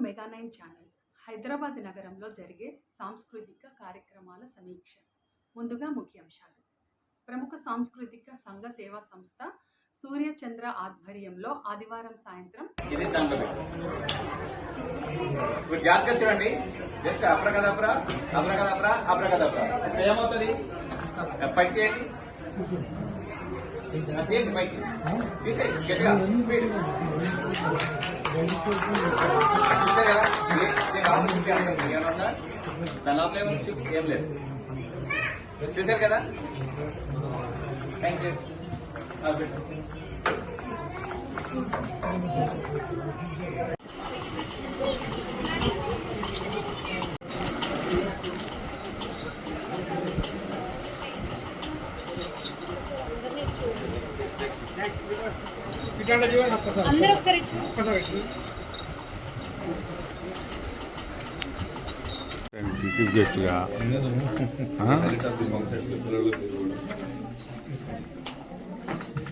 మెగా9 channel Hyderabad నగరంలో జరిగే సాంస్కృతిక కార్యక్రమాల సమీక్ష. ముందుగా ముఖ్యాంశాలు. ప్రముఖ సాంస్కృతిక సంఘ సేవా సంస్థ సూర్యచంద్ర ఆధ్వర్యంలో ఆదివారం సాయంత్రం చూడండి. జస్ట్ అప్రకదప్రా అప్రకదప్రా అప్రకదప్రా ఏమవుతుంది? పైకి తీయండి, తీయండి, పైకి తీసేయండి గట్టిగా స్పీడ్. ఏమన్నా దాని లోపల ఏం లేదు. చూసారు కదా. Thank you. అందరూ ఒకసారి చీఫ్ గెస్ట్గా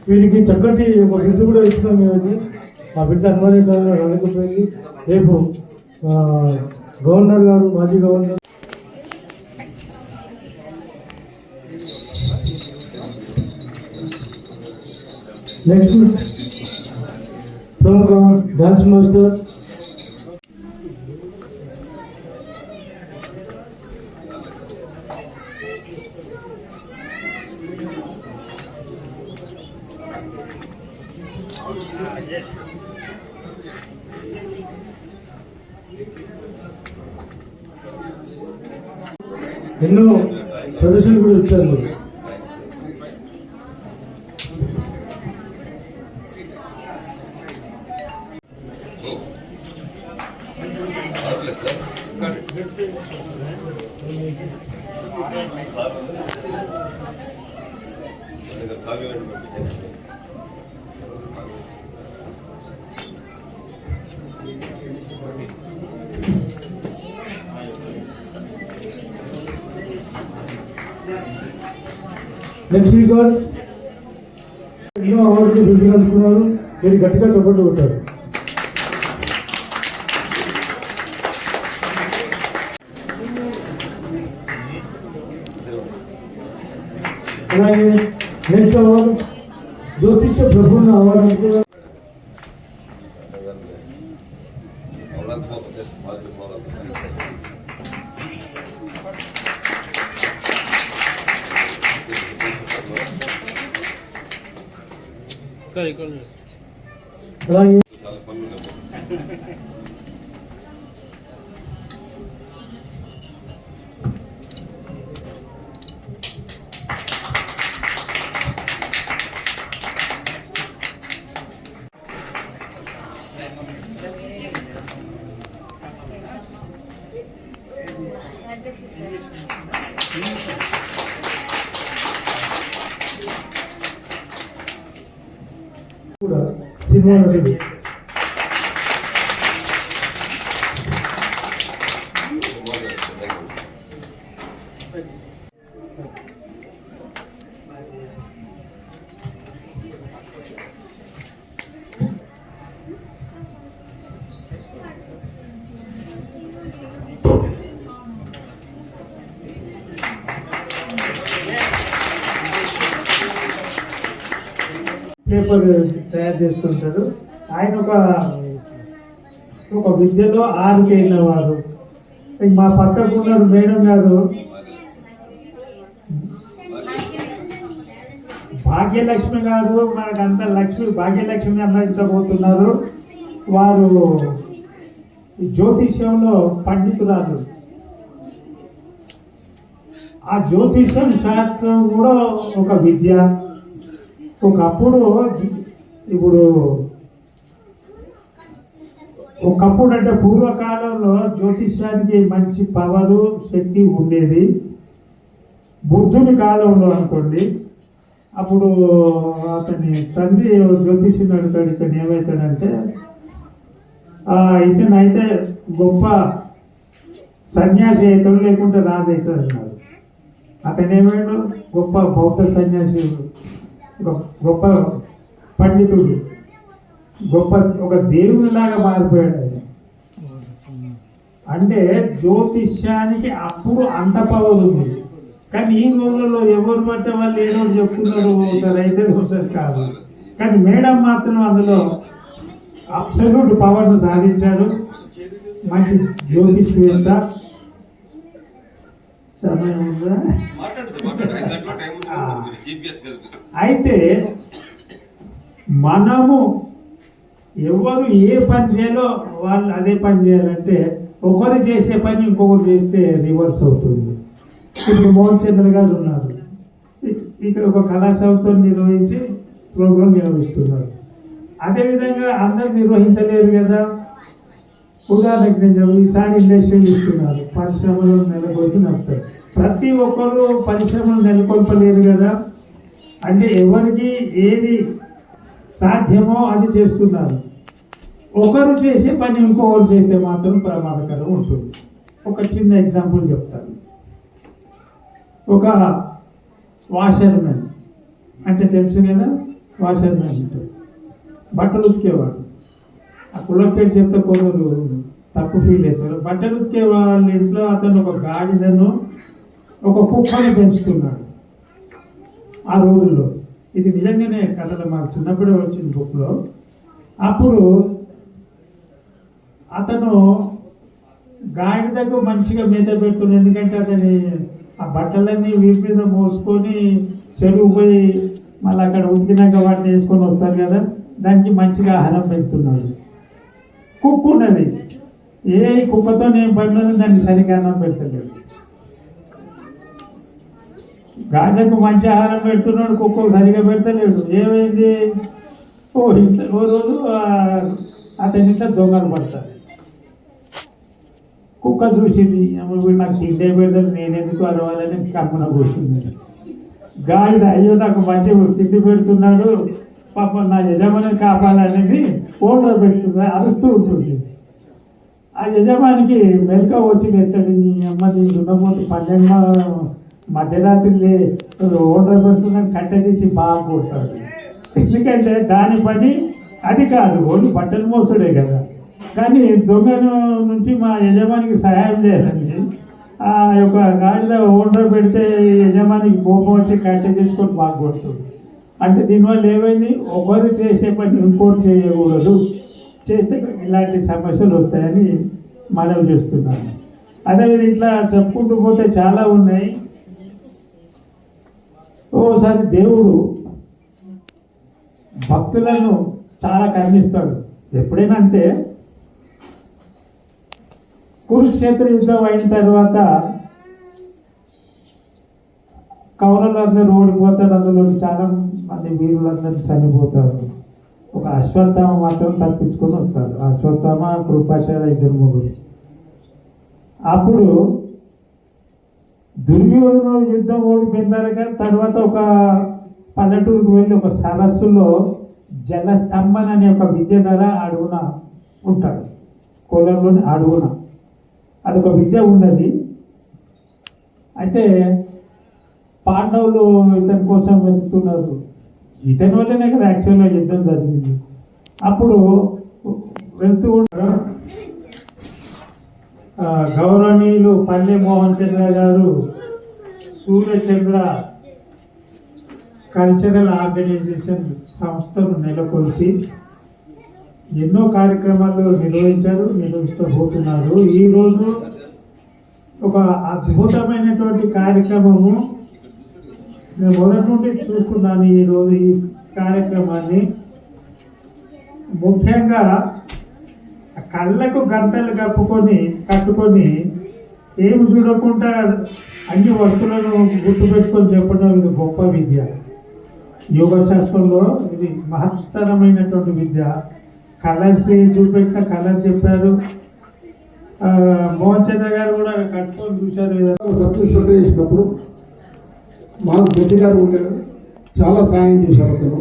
వీరికి చక్కటి ఒక బిడ్డ కూడా ఇస్తున్నాం. మేము ఆ బిడ్డ అనుమానం రాలేకపోయింది. రేపు గవర్నర్ గారు, మాజీ గవర్నర్ నెక్స్ట్ ప్రముఖ డాన్స్ మాస్టర్ ఎన్నో ప్రదర్శనలు కూడా ఇచ్చారు. నెక్స్ట్ వీకర్ ఎన్నో అవార్డులు బిల్డింగ్ అందుకున్నారు. మీరు గట్టిగా చప్పట్లు కొట్టారు. అలాగే నెక్స్ట్ అవార్డు జ్యోతిష్య ప్రపూర్ణ అవార్డు అందుకున్నారు. అలాగే కూడా సినిమా నటుడు పేపర్ తయారు చేస్తుంటాడు. ఆయన ఒక విద్యలో ఆరుకైన వారు. మా పక్కకు ఉన్నారు మేడం గారు, భాగ్యలక్ష్మి గారు. మనకంతా భాగ్యలక్ష్మిని అందించబోతున్నారు. వారు జ్యోతిష్యంలో పండితురాలు. ఆ జ్యోతిష్యం శాస్త్రం కూడా ఒక విద్య. ఒకప్పుడు అంటే పూర్వకాలంలో జ్యోతిష్యానికి మంచి పవరు, శక్తి ఉండేది. బుద్ధుని కాలంలో అనుకోండి, అప్పుడు అతని తండ్రి జ్యోతిష్యుని అడుగుతాడు, ఇతను ఏమవుతాడంటే ఇతనైతే గొప్ప సన్యాసి అవుతాడు, లేకుంటే రాజు అవుతాడు అన్నాడు. అతను ఏమైనా గొప్ప బౌద్ధ సన్యాసి, గొప్ప పండితుడు, గొప్ప ఒక దేవునిలాగా మారిపోయాడు ఆయన. అంటే జ్యోతిష్యానికి అప్పుడు అంత పవర్ ఉంది. కానీ ఈ రోజుల్లో ఎవరు పడితే వాళ్ళు ఏదో ఒకటి చెప్తున్నారు, ఒకసారి అయితే ఒకసారి కాదు. కానీ మేడం మాత్రం అందులో అబ్సల్యూట్ పవర్ను సాధించారు. మంచి జ్యోతిష్వేత్త. సమయం ఉందా? అయితే మనము ఎవరు ఏ పని చేయాలో వాళ్ళు అదే పని చేయాలంటే, ఒకరు చేసే పని ఇంకొకరు చేస్తే రివర్స్ అవుతుంది. ఇప్పుడు మోహన్ చంద్ర గారు ఉన్నారు, ఇక్కడ ఒక కళాశాలతో నిర్వహించి ప్రోగ్రాం నిర్వహిస్తున్నారు. అదేవిధంగా అందరు నిర్వహించలేరు కదా. ఉదాహరణకు నేను ఈసారి ఇండస్ట్రీలు ఇస్తున్నారు, పరిశ్రమలు నెలకొల్పి నడుపుతారు. ప్రతి ఒక్కరు పరిశ్రమలు నెలకొల్పలేరు కదా. అంటే ఎవరికి ఏది సాధ్యమో అది చేస్తున్నారు. ఒకరు చేసే పని ఇంకొకరు చేస్తే మాత్రం ప్రమాదకరం ఉంటుంది. ఒక చిన్న ఎగ్జాంపుల్ చెప్తాను. ఒక వాషర్మెన్ అంటే తెలుసు కదా, వాషర్మెన్ అంటే బట్టలు ఉతికేవాడు. ఆ కుల పేరు చెప్తే కొందరు తప్పు ఫీల్ అవుతారు. బట్టలు ఉతికే వాళ్ళ ఇంట్లో అతను ఒక గాడిదను ఒక కుక్కను పెంచుతున్నాడు ఆ రోజుల్లో. ఇది నిజంగానే కథలు మాకు చిన్నప్పుడే వచ్చింది బుక్లో. అప్పుడు అతను గాడిదకు మంచిగా మేత పెడుతున్నాడు. ఎందుకంటే అతని ఆ బట్టలన్నీ వీటి మీద మోసుకొని చెరువు పోయి మళ్ళీ అక్కడ ఉతికినాక వాటిని వేసుకొని వస్తారు కదా, దానికి మంచిగా ఆహారం పెడుతున్నాడు. కుక్క ఉన్నది, ఏ కుక్కతో నేను పడినది దానికి సరిగ్గా అన్నం పెడతలేదు. గాజకు మంచి ఆహారం పెడుతున్నాడు, కుక్కకు సరిగా పెడతలేడు. ఏమైంది? ఓ రోజు అతని ఇంట్లో దొంగలు పడతారు. కుక్క చూసింది, వీడు నాకు తిండే పెడతాడు, నేనెందుకు అరవాలని కమ్మన కూర్చుంది. గాడిద అయ్యో నాకు మంచి తిండి పెడుతున్నాడు, పాపం నా యజమాని కాపాడాలని ఓడలో పెడుతుంది, అరుస్తూ ఉంటుంది. ఆ యజమానికి మెలక వచ్చి పెడతాడు, నీ అమ్మ నీ దున్నపోతు 12 మధ్యరాత్రి ఓడలో పెడుతుందని కట్టె తీసి బాగా కొడతాడు. ఎందుకంటే దాని పని అది కాదు, ఓన్లీ బట్టలు మోసుడే కదా. కానీ దొంగను నుంచి మా యజమానికి సహాయం చేయాలని ఆ యొక్క గాడిద ఓడలో పెడితే యజమానికి కోపం వచ్చి కట్టె తీసుకొని బాగా కొడుతుంది. అంటే దీనివల్ల ఏమైంది? ఒకరు చేసే పని ఇంకోటి చేయకూడదు, చేస్తే ఇలాంటి సమస్యలు వస్తాయని మనం చేస్తున్నాము. అదేవిధంగా ఇట్లా చెప్పుకుంటూ పోతే చాలా ఉన్నాయి. ఓసారి దేవుడు భక్తులను చాలా కరుణిస్తాడు. ఎప్పుడైనా అంతే. కురుక్షేత్ర యుద్ధం అయిన తర్వాత కౌరవులందరూ ఓడిపోతారు, అందులో చాలా మంది వీరులందరూ చనిపోతారు. ఒక అశ్వత్థామ మాత్రం తప్పించుకొని వస్తాడు. అశ్వత్థామ, కృపాచార్య, 2 ముగ్గురు. అప్పుడు దుర్యోధను యుద్ధం ఓడిపోయినారు. కానీ తర్వాత ఒక పల్లెటూరుకు వెళ్ళి ఒక సరస్సులో జలస్తంభన అనే ఒక విద్య ద్వారా అడుగున ఉంటాడు. కోలంలోని అడుగున అదొక విద్య ఉన్నది. అయితే పాండవులు ఇతని కోసం వెతుకుతున్నారు. ఇతని వల్లనే కదా యాక్చువల్గా యుద్ధం జరిగింది. అప్పుడు వెళ్తూ ఉంటారు. గౌరవనీయులు పల్లె మోహన్ చంద్ర గారు సూర్యచంద్ర కల్చరల్ ఆర్గనైజేషన్ సంస్థను నెలకొల్పి ఎన్నో కార్యక్రమాలు నిర్వహిస్తబోతున్నారు. ఈరోజు ఒక అద్భుతమైనటువంటి కార్యక్రమము నేను మొదటి నుండి చూసుకున్నాను. ఈరోజు ఈ కార్యక్రమాన్ని ముఖ్యంగా కళ్ళకు గంటలు కట్టుకొని ఏమి చూడకుండా అన్ని వస్తువులను గుర్తుపెట్టుకొని చెప్పడం ఇది గొప్ప విద్య. యోగ శాస్త్రంలో ఇది మహత్తరమైనటువంటి విద్య. కలర్స్ చూపెట్టిన కలర్ చెప్పారు. మోహన్ చంద్ర గారు కూడా కట్టుకొని చూశారు. సర్టిఫికేట్ చేసినప్పుడు మాకు గట్టి గారు ఉండేది, చాలా సాయం చేశారు అతను.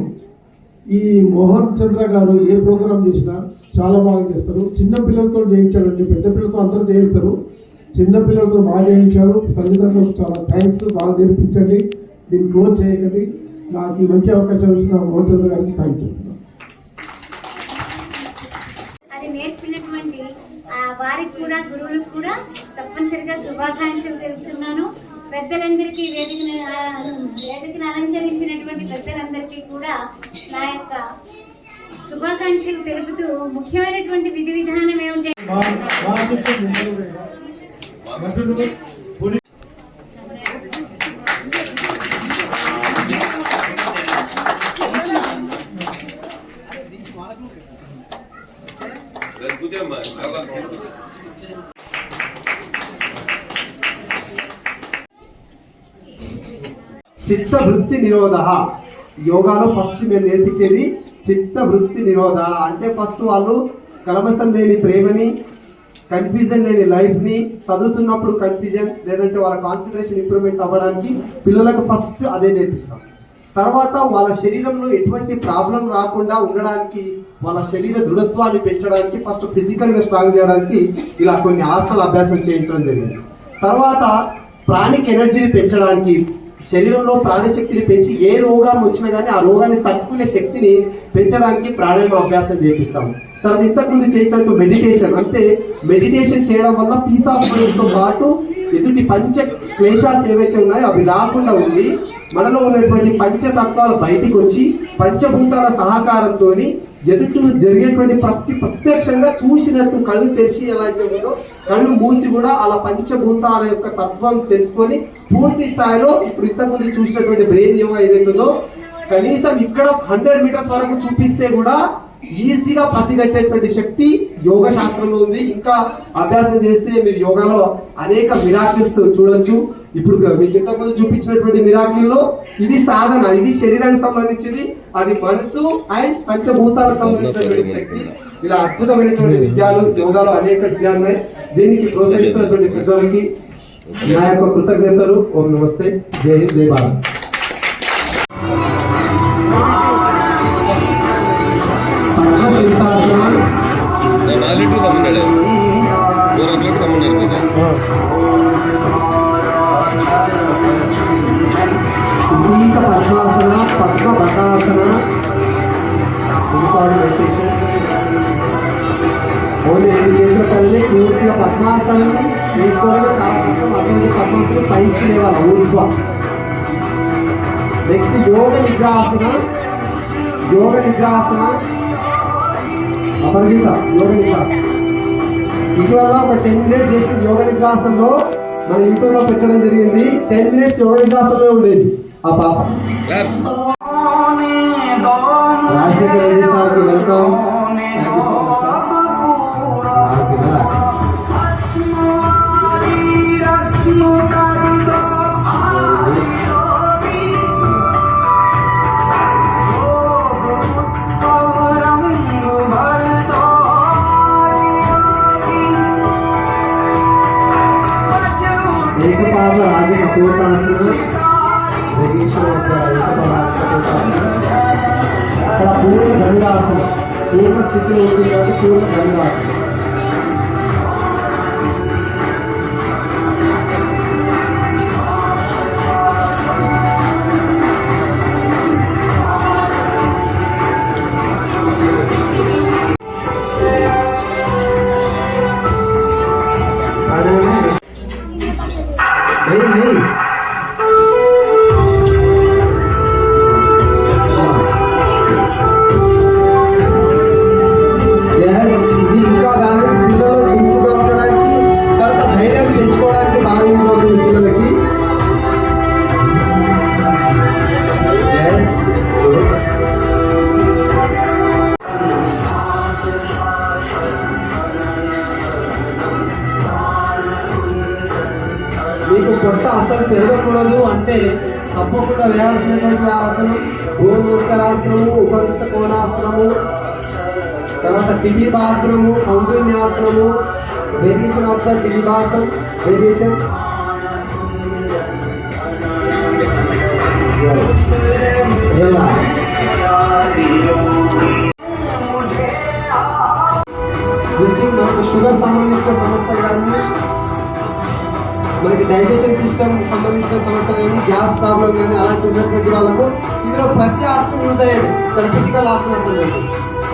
ఈ మోహన్ చంద్ర గారు ఏ ప్రోగ్రాం చేసినా చాలా బాగా చేస్తారు. చిన్న పిల్లలతో చేయించాడండి, పెద్ద పిల్లలతో అందరూ చేయిస్తారు, చిన్న పిల్లలతో బాగా చేయించారు. తల్లిదండ్రులకు చాలా థ్యాంక్స్. బాగా నేర్పించండి, దీన్ని క్లోజ్ చేయకండి. నాకు ఈ మంచి అవకాశం ఇచ్చిన మోహన్ చంద్ర గారికి థ్యాంక్ అది నేర్పినటువంటి వారికి కూడా కూడా గురువులకు కూడా తప్పనిసరిగా శుభాకాంక్షలు తెలుపుతున్నాను. పెద్దలందరికీ వేదికను అలంకరించినటువంటి పెద్దలందరికీ కూడా నా యొక్క శుభాకాంక్షలు తెలుపుతూ ముఖ్యమైనటువంటి విధి విధానం ఏమిటంటే చిత్త వృత్తి నిరోధ. యోగాలో ఫస్ట్ మేము నేర్పించేది చిత్త వృత్తి నిరోధ అంటే ఫస్ట్ వాళ్ళు కలమసం లేని ప్రేమని, కన్ఫ్యూజన్ లేని లైఫ్ని, చదువుతున్నప్పుడు కన్ఫ్యూజన్ లేదంటే వాళ్ళ కాన్సన్ట్రేషన్ ఇంప్రూవ్మెంట్ అవ్వడానికి పిల్లలకు ఫస్ట్ అదే నేర్పిస్తాం. తర్వాత వాళ్ళ శరీరంలో ఎటువంటి ప్రాబ్లం రాకుండా ఉండడానికి, వాళ్ళ శరీర దృఢత్వాన్ని పెంచడానికి, ఫస్ట్ ఫిజికల్గా స్ట్రాంగ్ చేయడానికి ఇలా కొన్ని ఆసనాల అభ్యాసం చేయించడం జరిగింది. తర్వాత ప్రాణిక్ ఎనర్జీని పెంచడానికి, శరీరంలో ప్రాణశక్తిని పెంచి ఏ రోగం వచ్చినా కానీ ఆ రోగాన్ని తట్టుకునే శక్తిని పెంచడానికి ప్రాణాయామ అభ్యాసం చేపిస్తాము. తర్వాత ఇంతకుముందు చేసినట్టు మెడిటేషన్, అంటే మెడిటేషన్ చేయడం వల్ల పీస్ ఆఫ్ మైండ్తో పాటు ఎదుటి పంచ క్లేశాస్ ఏవైతే ఉన్నాయో అవి రాకుండా ఉండి మనలో ఉన్నటువంటి పంచతత్వాలు బయటికి వచ్చి పంచభూతాల సహకారంతో ఎదుటి జరిగేటువంటి ప్రత్యక్షంగా చూసినట్టు కళ్ళు తెరిచి ఎలా అయితే ఉందో కళ్ళు మూసి కూడా అలా పంచభూతాల యొక్క తత్వం తెలుసుకొని పూర్తి స్థాయిలో ఇప్పుడు ఇంతకుముందు చూసినటువంటి బ్రెయిన్ యోగా ఏదైతుందో కనీసం ఇక్కడ 100 మీటర్స్ వరకు చూపిస్తే కూడా ఈజీగా పసిగట్టేటువంటి శక్తి యోగ శాస్త్రంలో ఉంది. ఇంకా అభ్యాసం చేస్తే మీరు యోగాలో అనేక మిరాకిల్స్ చూడొచ్చు. ఇప్పుడు మీకు ఇంతకుముందు చూపించినటువంటి మిరాకిల్లో ఇది సాధన, ఇది శరీరానికి సంబంధించింది, అది మనసు అండ్ పంచభూతాలకు సంబంధించినటువంటి శక్తి. ఇలా అద్భుతమైనటువంటి విద్యాలు యోగాలో అనేక విద్యాలు ఉన్నాయి. దీనికి ప్రోత్సహిస్తున్నటువంటి పెద్దలకి నా యొక్క కృతజ్ఞతలు. ఓం నమస్తే. జై హింద్, జై భారత్. నేను 4 రమ్మన్నాడు, 4 o'clock రమ్మన్నారు మీరు. ఉపీత పద్మాసన, పద్మ బకాసన, ఓన్లీ 2 చేతుల కలిగి పూర్తిగా పద్మాసనాన్ని వేసుకోవడమే చాలా కష్టం. అటువంటి పద్మాసనం పైకి లేవాలి ఊర్ధ్వ. నెక్స్ట్ యోగ నిద్రాసన. యోగ నిద్రాసన అపరిచిత యోగ నిద్రాసన. ఇటీవల ఒక 10 minutes చేసింది యోగ నిద్రాసనలో మన యూట్యూబ్లో పెట్టడం జరిగింది. 10 minutes యోగ నిద్రాసనలో ఉండేది ఆ పాప. రాజశేఖర్ రెడ్డి సార్కి welcome. Thank you so much sir. ఏకపాద రాజకపూర్తాసన, అక్కడ పూర్ణ ధనురాసన, పూర్ణ స్థితిలో ఉంటుంది కాబట్టి పూర్ణ ధనురాసన. మీకు పొట్ట అసలు పెరగకూడదు అంటే తప్పకుండా వేయాల్సినటువంటి ఆసనం భూమ నమస్కారాసనము, ఉపరిస్థ కోణాసనము, తర్వాత టిబిబాసనము, కౌండిన్యాసనము, వేరియేషన్ ఆఫ్ ద టిబిబాసన్ వేరియేషన్. మనకు షుగర్ సంబంధించిన సమస్యలు కానీ, మనకి డైజెషన్ సిస్టమ్ సంబంధించిన సమస్యలు కానీ, గ్యాస్ ప్రాబ్లం కానీ అలాంటి ఉన్నటువంటి వాళ్ళకు ఇందులో ప్రతి ఆసనం యూజ్ అయ్యేది. థెరపిటికల్ ఆసనాస్ అనేది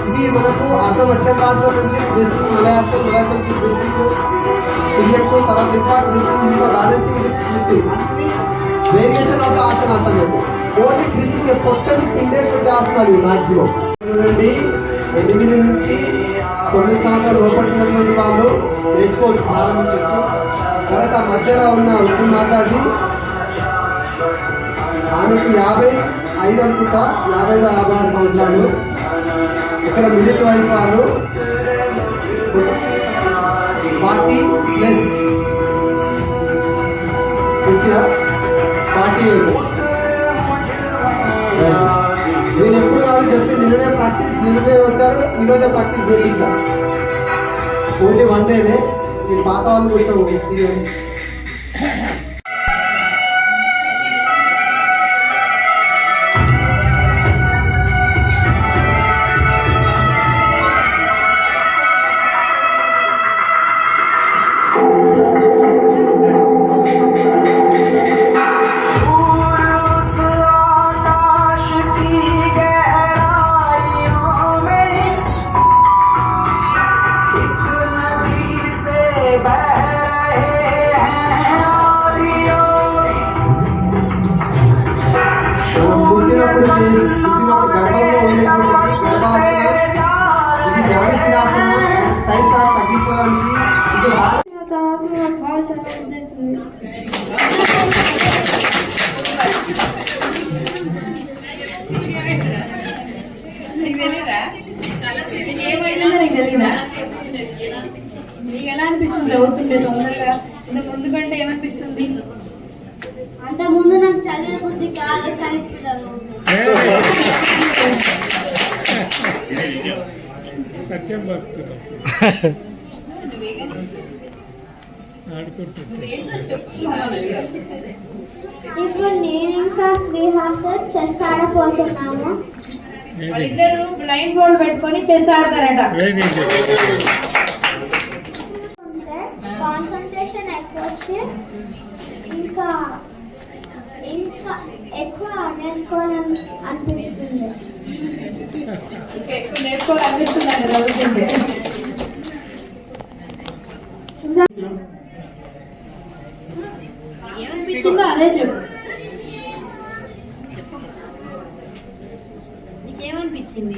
ఇది మనకు అర్థం వచ్చిన రాష్ట్రం నుంచి ట్విస్టింగ్, మలయాసం ట్విస్టింగ్, క్రికెట్, తర్వాత ఇంకా ట్విస్టింగ్, ఇంకా బ్యాలెన్సింగ్ ట్విస్టింగ్, అన్ని వేరియేషన్ ఆఫ్ ఆసనాస్ అన్నట్టు. ఓన్లీ ట్విస్టింగ్ పొట్టని పిండేటువంటి ఆసనాలు మ్యాక్సిమం. చూడండి 8 నుంచి 9 సంవత్సరాల లోపల ఉన్నటువంటి వాళ్ళు నేర్చుకోవచ్చు, ప్రారంభించవచ్చు. తర్వాత మధ్యలో ఉన్న ఉప్పు మాతాజీ, ఆమెకు 55 అనుకుంటా, 55-56 సంవత్సరాలు. ఇక్కడ మిడిల్ వయసు వాళ్ళు 40+, 40 ఏజ్. నేను ఎప్పుడు కాదు, జస్ట్ నిన్ననే వచ్చారు, ఈరోజే ప్రాక్టీస్ చేయించాను. ఓన్లీ 1 డేనే. ఈ పాత వాళ్ళు కొంచెం సీరియస్. పుట్టినప్పుడు గర్భంలో ఉండేటువంటిది గర్భాసన, ఇది జానశిరాసన. సైడ్ ఫ్యాట్ తగ్గించడానికి ఇది మీకు ఎలా అనిపిస్తుంది చదువుతుంటే తొందరగా? ఇంత ముందు కంటే ఏమనిపిస్తుంది? అంత ముందు నాకు చదివే బుద్ధి కాదు, కానీ ఇప్పుడు చదువుతుంది. సత్యం భక్తుడు ఆడుకుంటుంటే ఇప్పుడు నేను ఇంకా శ్రీహాస చెస్ ఆడపోతున్నాను. వాళ్ళిద్దరు బ్లైండ్ బోర్డ్ పెట్టుకొని చెస్ ఆడతారట. కాన్సన్ట్రేషన్ ఎక్కువ వచ్చి ఇంకా ఎక్కువ నేర్చుకోవాలని అనిపిస్తుంది. ఇంకా ఎక్కువ నేర్చుకోవాలనిపిస్తుంది అండి చదువుతుంటే. ఏమనిపించిందో అదే చెప్పు. నీకేమనిపించింది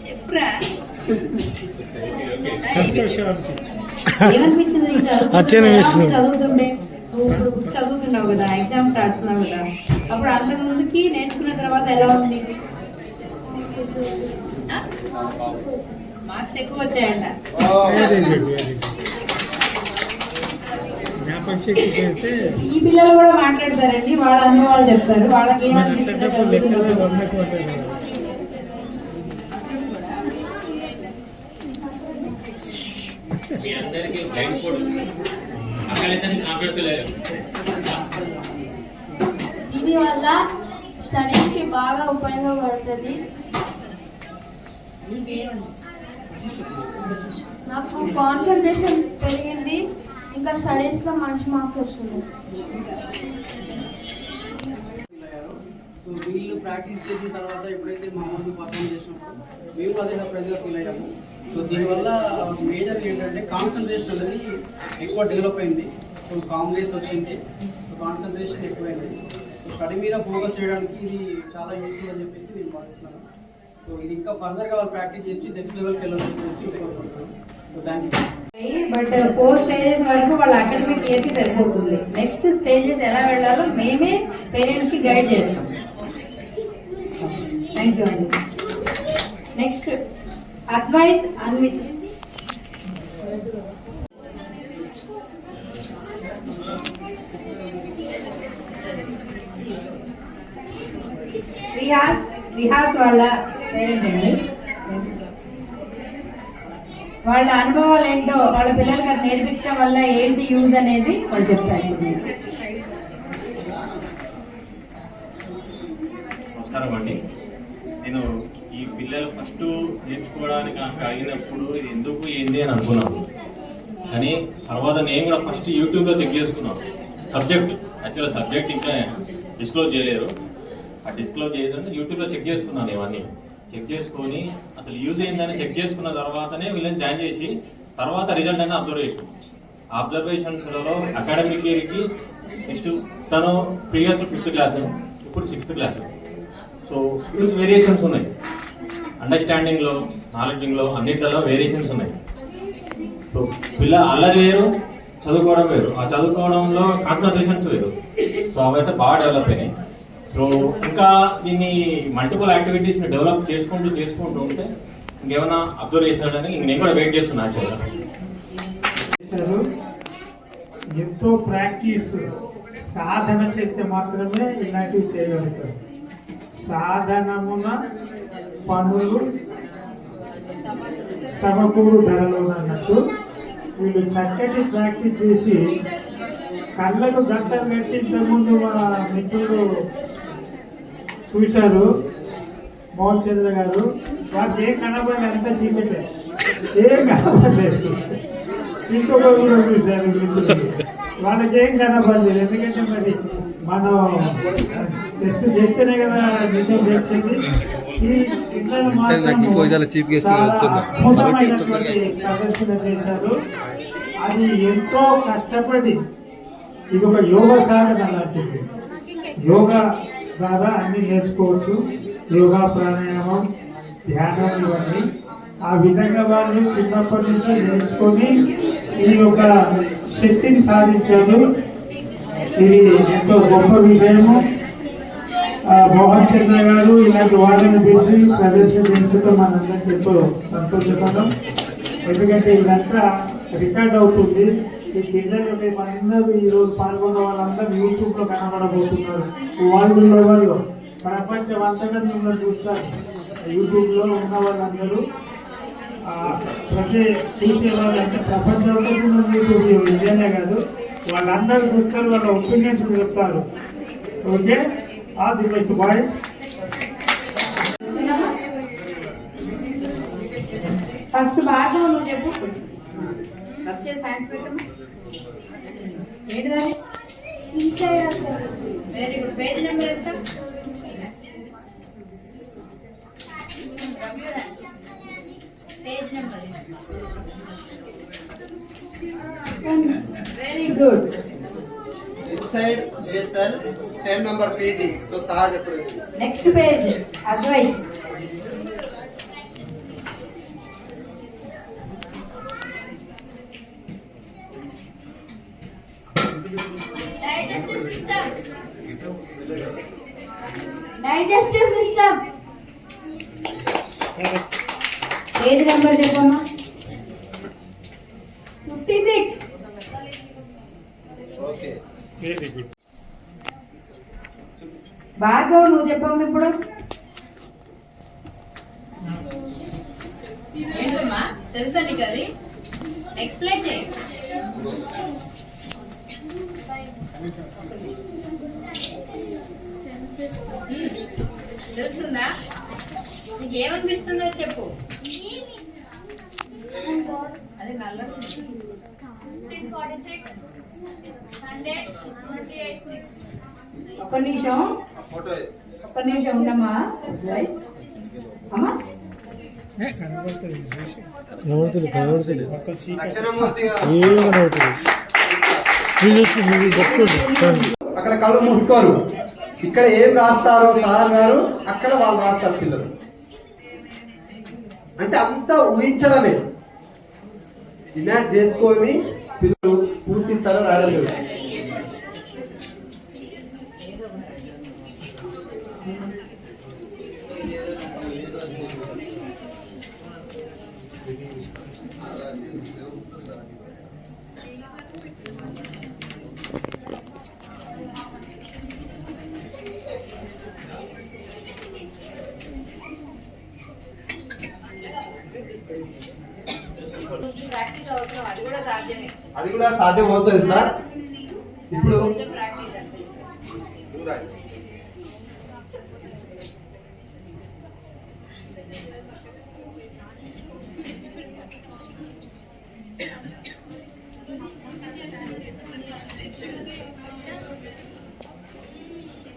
చెప్పురా. సంతోషం ఏమనిపించింది నీకు చదువుతుంటే? నువ్వు ఇప్పుడు బుక్స్ చదువుతున్నావు కదా, ఎగ్జామ్స్ రాస్తున్నావు కదా, అప్పుడు అంత ముందుకి నేర్చుకున్న తర్వాత ఎలా ఉంది నీకు? మార్క్స్ ఎక్కువ వచ్చాయంట. ఈ పిల్లలు కూడా మాట్లాడతారండి, వాళ్ళ అనుభవాలు చెప్తారు. వాళ్ళకి ఏమనిపిస్తుందో చదువుతున్నారు. దీనివల్ల స్టడీస్కి బాగా ఉపయోగపడుతుంది. నాకు కాన్సన్ట్రేషన్ పెరిగింది, ఇంకా స్టడీస్లో మంచి మార్క్స్ వస్తుంది. సో వీళ్ళు ప్రాక్టీస్ చేసిన తర్వాత ఎప్పుడైతే మా ముందు పర్ఫామ్ చేసినప్పుడు మేము అదే సర్ప్రైజ్గా ఫీల్ అయ్యాము. సో దీనివల్ల మేజర్ ఏంటంటే కాన్సన్ట్రేషన్ అనేది ఎక్కువ డెవలప్ అయింది. సో కాంగ్రెస్ వచ్చింది, సో కాన్సన్ట్రేషన్ ఎక్కువైంది. సో స్టడీ మీద ఫోకస్ చేయడానికి ఇది చాలా యూస్ఫుల్ అని చెప్పేసి నేను భావిస్తున్నాను. సో ఇది ఇంకా ఫర్దర్గా వాళ్ళు ప్రాక్టీస్ చేసి నెక్స్ట్ లెవెల్కి వెళ్ళాలని చెప్పేసి కోరుకుంటున్నాను. So thank you. But 4 stages వరకు వాళ్ళ అకాడమిక్ ఇయర్కి సరిపోతుంది. నెక్స్ట్ స్టేజెస్ ఎలా వెళ్ళాలో మేమే పేరెంట్స్కి గైడ్ చేస్తాం. థ్యాంక్ యూ అండి. నెక్స్ట్ అద్వైత్, అన్విత్. విహాస్ వాళ్ళ పేరెంట్ అండి. వాళ్ళ అనుభవాలు ఏంటో, వాళ్ళ పిల్లలకి అది నేర్పించడం వల్ల ఏంటి యూజ్ అనేది వాళ్ళు చెప్తారు. నమస్కారం అండి. నేను ఈ పిల్లలు ఫస్ట్ నేర్చుకోవడానికి నాకు అడిగినప్పుడు ఇది ఎందుకు ఏంది అని అనుకున్నాను. కానీ తర్వాత నేను కూడా ఫస్ట్ యూట్యూబ్లో చెక్ చేసుకున్నాను సబ్జెక్ట్. యాక్చువల్గా సబ్జెక్ట్ ఇంకా డిస్క్లోజ్ చేయలేరు. ఆ డిస్క్లోజ్ చేయదంటే యూట్యూబ్లో చెక్ చేసుకున్నాను ఇవన్నీ. చెక్ చేసుకొని అసలు యూజ్ అయిందని చెక్ చేసుకున్న తర్వాతనే వీళ్ళని జాయిన్ చేసి తర్వాత రిజల్ట్ అని అబ్జర్వేషన్స్లలో అకాడమిక్ ఇయర్కి నెక్స్ట్ తను ప్రీవియస్ 5th క్లాస్ ఇప్పుడు 6th class. So huge variations ఉన్నాయి, అండర్స్టాండింగ్లో, నాలెడ్జింగ్లో, అన్నిట్లలో వేరియేషన్స్ ఉన్నాయి. సో అల్లరి వేరు, చదువుకోవడం వేరు. ఆ చదువుకోవడంలో కాన్సన్ట్రేషన్స్ వేరు. సో అవైతే బాగా డెవలప్ అయినాయి. సో ఇంకా దీన్ని మల్టిపుల్ యాక్టివిటీస్ని డెవలప్ చేసుకుంటూ ఉంటే ఇంకేమైనా అబ్జర్వ్ చేశాడని నేను కూడా వెయిట్ చేస్తున్నా. యాక్చువల్గా ఎంతో ప్రాక్టీస్, సాధన చేస్తే మాత్రమే ఇలాంటివి చేయగలుగుతారు. సాధనమున పనులు సమకూరు ధరలు అన్నట్టు వీళ్ళు చక్కటి ప్రాక్టీస్ చేసి కళ్ళకు గంటలు పెట్టి ఇంతకుముందు మా మిత్రులు చూశారు మోహన్ చంద్ర గారు. వారికి ఏం కనబడి అంత చీకటే, ఏం కనబడలేదు. ఇంకొక ఊరు చూశారు మిత్రులు, వాళ్ళకి ఏం కనబడలేదు. ఎందుకంటే మరి మనం టెస్ట్ చేస్తేనే కదా నిజం తెలిసింది. ఈ పిల్లలు ప్రదర్శన చేశారు. అది ఎంతో కష్టపడి, ఇది ఒక యోగ సాధన లాంటిది. యోగా ద్వారా అన్ని నేర్చుకోవచ్చు. యోగా, ప్రాణాయామం, ధ్యానం ఇవన్నీ ఆ విధంగా వాళ్ళు చిన్నప్పటి నుంచి నేర్చుకొని ఈ యొక్క శక్తిని సాధించారు. ఇది ఎంతో గొప్ప విషయము. మోహన్ చంద్ర గారు ఇలాంటి వాళ్ళని పిలిచి ప్రదర్శించడం మనందరికీ ఎంతో సంతోషకరం. ఎందుకంటే ఇదంతా రికార్డ్ అవుతుంది. ఈ పిల్లలు మనందరూ ఈరోజు పాల్గొన్న వాళ్ళందరూ యూట్యూబ్లో కనబడబోతున్నారు. వాళ్ళు ప్రపంచం అంతటా మిమ్మల్ని చూస్తారు. యూట్యూబ్లో ఉన్న వాళ్ళందరూ ప్రతి చూసే వాళ్ళంటే ప్రపంచంలో యూట్యూబ్ ఇండియానే కాదు, వాళ్ళందరూ చూస్తారు. వాళ్ళ ఒపీనియన్స్ చెప్తారు. Okay, all the best boys. First Bhargav నువ్వు చెప్పు. వచ్చే సైన్స్ పెట్టము ఏంటిదా? Very good. పేజ్ నెంబర్ ఎంత? Page number. Very good. Inside ASL 10 number page తో సహా చెప్పండి. Next page Advait. Digestive system page number చెప్పమ్మా. 56. Okay, very good. భార్గవ్ నువ్వు చెప్పమ్మా ఇప్పుడు. ఏంటమ్మా తెలుసా నీకు? అది ఎక్స్ప్లెయిన్ చేయి. తెలుస్తుందా? నీకు ఏమనిపిస్తుందో చెప్పు. అదే నల్ల 46 100 ఒక్క నిమిషం ఉండమ్మా. అమ్మా అక్కడ కళ్ళు మూసుకోరు. ఇక్కడ ఏం రాస్తారో సార్ గారు, అక్కడ వాళ్ళు రాస్తారు పిల్లలు. అంటే అంతా ఊహించడమే, ఇమాజిన్ చేసుకొని పిల్లలు పూర్తి స్థలం రాయడం లేదు. ప్రాక్టీస్ అవసరం, అది కూడా సాధ్యమే. అది కూడా సాధ్యం అవుతుంది సార్. ఇప్పుడు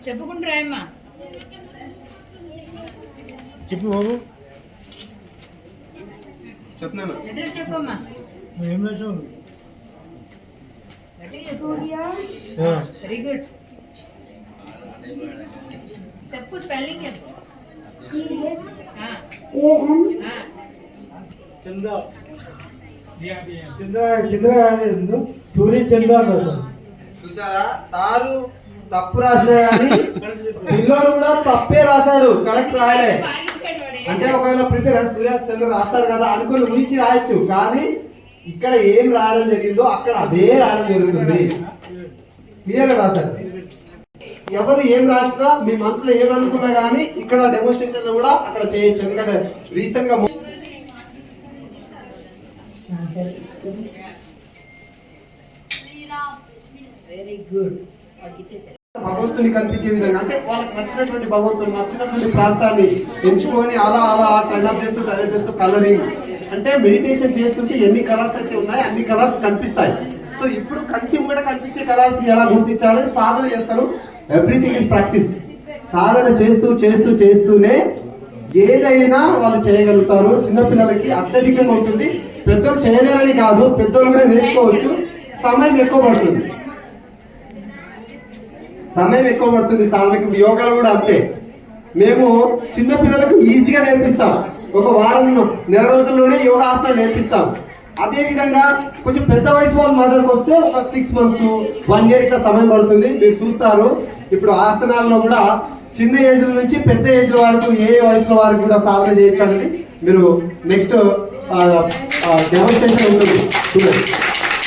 చెప్పుకుంటారాయమ్మా. చెప్పు బాబు. చెప్తున్నాను. లెటర్ చెప్పమ్మా. ఏం రాసావు? Very good. చెప్పు స్పెల్లింగ్ చెప్పు. చందా సూర్య చందా రాశాడు. చూసారా సారు తప్పు రాసినా కానీ పిల్లోడు కూడా తప్పే రాశాడు, కరెక్ట్ రాయలే. అంటే ఒకవేళ ప్రిపేర్ సూర్యచంద్ర రాస్తాడు కదా అనుకుని ఊహించి రాయొచ్చు, కానీ ఇక్కడ ఏం రాయడం జరిగిందో అక్కడ అదే రాయడం జరుగుతుంది. క్లియర్ గా రాశారు. ఎవరు ఏం రాసినా మీ మనసులో ఏమనుకున్నా కానీ ఇక్కడ డెమోన్స్ట్రేషన్ లో కూడా అక్కడ చేయొచ్చు. ఎందుకంటే రీసెంట్ గా వెరీ గుడ్. భగవంతుని కనిపించే విధంగా, అంటే వాళ్ళకి నచ్చినటువంటి భగవంతుడు నచ్చినటువంటి ప్రాంతాన్ని ఎంచుకొని అలా అలా ట్రైనప్ చేస్తూ కలరింగ్, అంటే మెడిటేషన్ చేస్తుంటే ఎన్ని కలర్స్ అయితే ఉన్నాయో అన్ని కలర్స్ కనిపిస్తాయి. సో ఇప్పుడు కూడా కనిపించే కలర్స్ ని ఎలా గుర్తించాలని సాధన చేస్తారు. Everything is practice. సాధన చేస్తూనే ఏదైనా వాళ్ళు చేయగలుగుతారు. చిన్నపిల్లలకి అత్యధికంగా ఉంటుంది. పెద్దలు చేయలేరని కాదు, పెద్దలు కూడా నేర్చుకోవచ్చు. సమయం ఎక్కువ పడుతుంది. సాధనకి యోగాలు కూడా అంతే. మేము చిన్నపిల్లలకు ఈజీగా నేర్పిస్తాం. ఒక వారం నెల రోజుల్లోనే యోగాసనం నేర్పిస్తాం. అదే విధంగా కొంచెం పెద్ద వయసు వాళ్ళ మదర్కి వస్తే ఒక 6 months 1 year ఇట్లా సమయం పడుతుంది. మీరు చూస్తారు ఇప్పుడు ఆసనాల్లో కూడా చిన్న ఏజ్ నుంచి పెద్ద ఏజ్ వరకు ఏ వయసులో వారికి కూడా సాధన చేయొచ్చు అనేది మీరు నెక్స్ట్ డెమోన్స్ట్రేషన్ ఉంటుంది. చూడండి,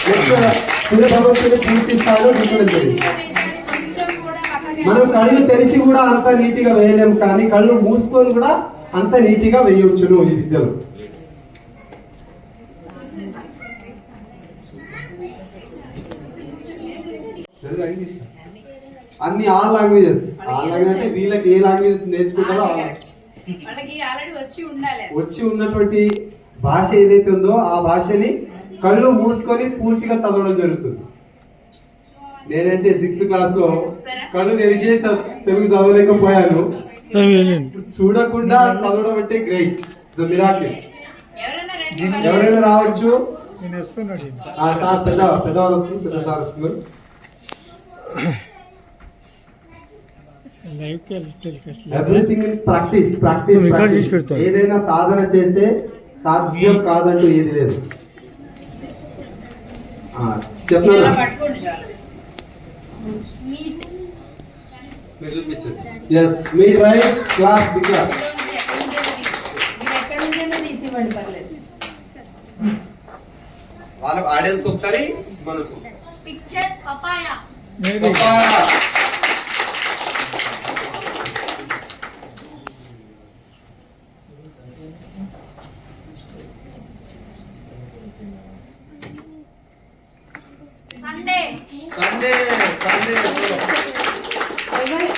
నెక్స్ట్ సూర్య భగవంతుని పూర్తి స్థాయిలో చూడడం జరిగింది. మనం కళ్ళు తెరిచి కూడా అంత నీట్గా వేయలేము, కానీ కళ్ళు మూసుకొని కూడా అంత నీట్గా వేయవచ్చును ఈ విద్యలు. అన్ని ఆల్ లాంగ్వేజెస్ అంటే వీళ్ళకి ఏ లాంగ్వేజెస్ నేర్చుకుంటారో వచ్చి ఉన్నటువంటి భాష ఏదైతే ఉందో ఆ భాషని కళ్ళు మూసుకొని పూర్తిగా చదవడం జరుగుతుంది. నేనైతే 6th class లో కళ్ళు తెరిచే తెలుగు చదవలేకపోయాను. చూడకుండా చదవడం అంటే గ్రేట్, మిరాకిల్. ఎవరైనా రావచ్చు. సార్ పెద్దవారు వస్తుంది, పెద్ద సార్ వస్తున్నారు. Everything in practice. ఏదైనా సాధన చేస్తే సాధ్యం కాదంటూ ఏది లేదు. చెప్తాను, మీరు చూపించండి. ఎస్, మీ రైట్ క్లాస్ బిగ్గా వాళ్ళ ఆడియన్స్ కి ఒకసారి మనకు పిక్చర్ పపాయ.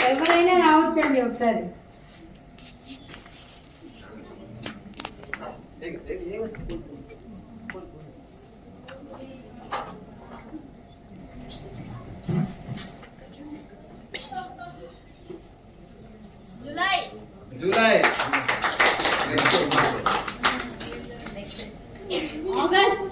ఎవరైనా రావచ్చండి ఒకసారి. జూలై ఆగస్ట్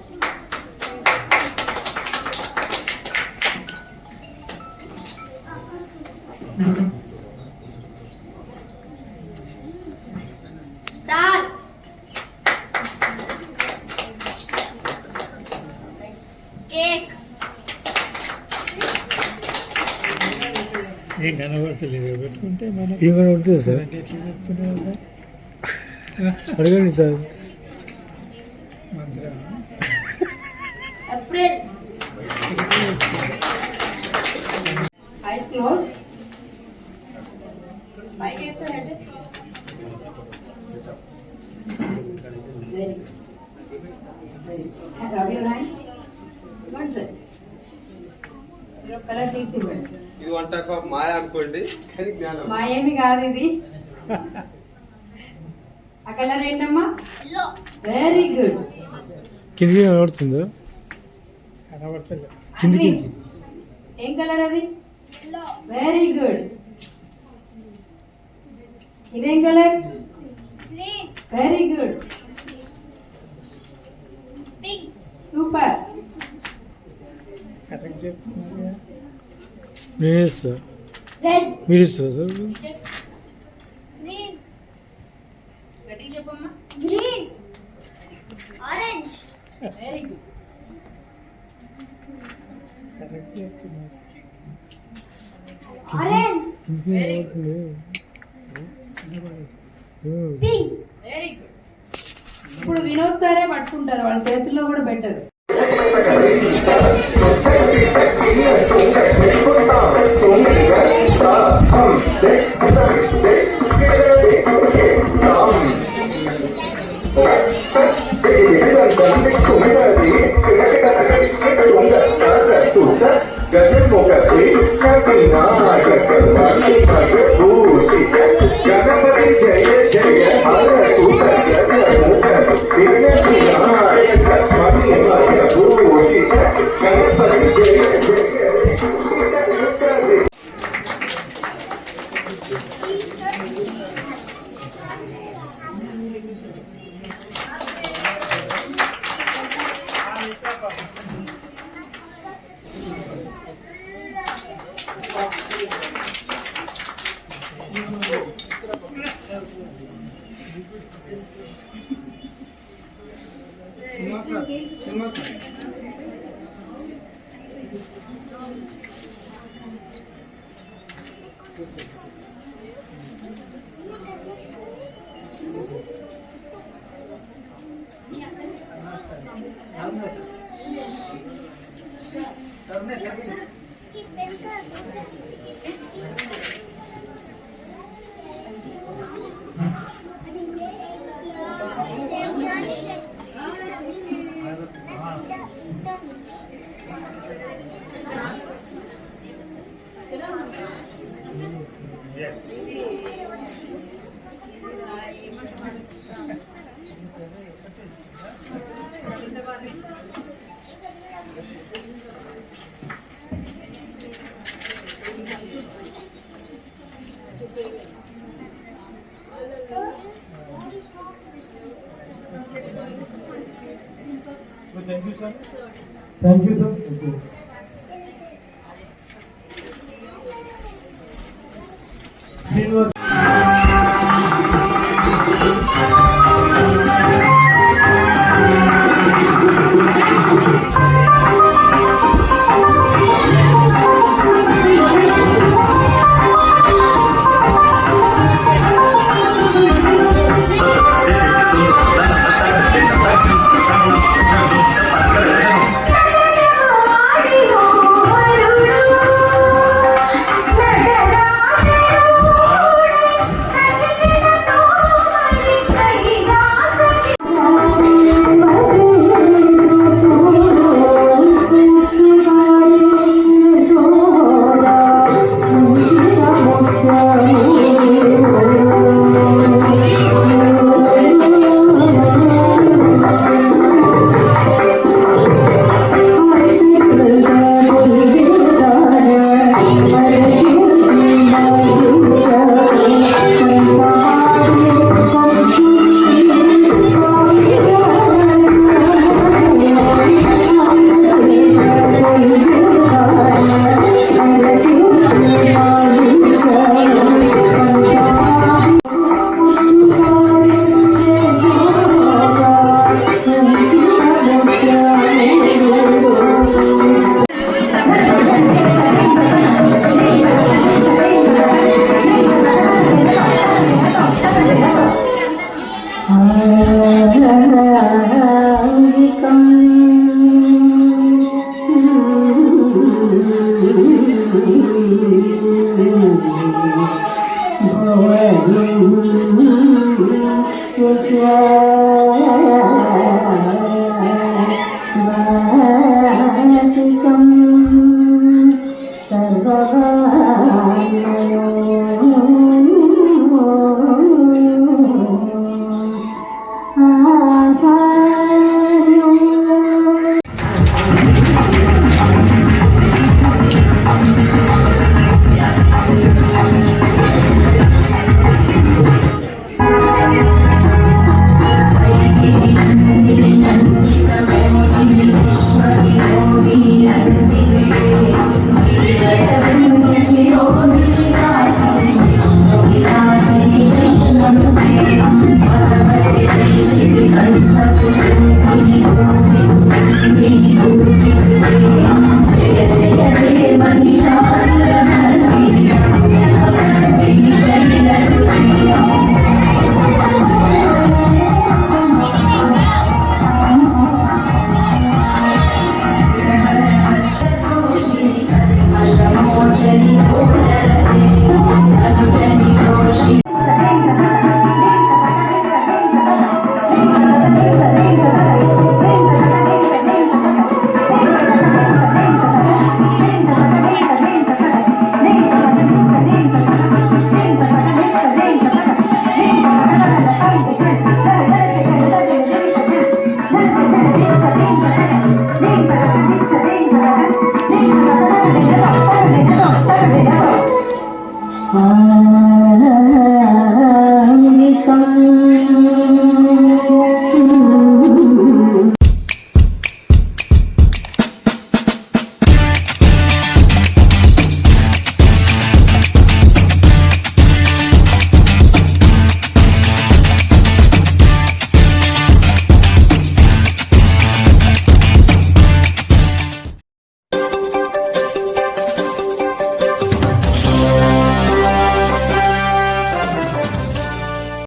స్టార్ కేక్ ఏం కనబడతలేదు పెట్టుకుంటే మనం ఏం కనబడుతుంది సార్? అడగండి సార్. April eyes close. పైకి ఎత్తు head. Very rub your hands. Good sir. మీరు కలర్ తీసి ఇవ్వండి. ఇది వన్ టైప్ ఆఫ్ మాయ అనుకోండి, కానీ జ్ఞానం. మా ఏమి కాదు ఇది. ఆ కలర్ ఏంటమ్మా? ఎల్లో. Very good. కిందికి కనబడుతుందో? కనబడతలేదు. కిందికి ఏం కలర్ అది? ఎల్లో. Very good. ఇదేం కలర్? Very good, super. మీరు గట్టిగా చెప్పమ్మా. Green, orange, very good. Orange, very good, pink. Very good. ఇప్పుడు వినోద్ సారే పట్టుకుంటారు, వాళ్ళ చేతుల్లో కూడా పెట్టరు. గణపతి జయ జయ హర Thank you, sir. Thank you, sir. Thank you. Yeah.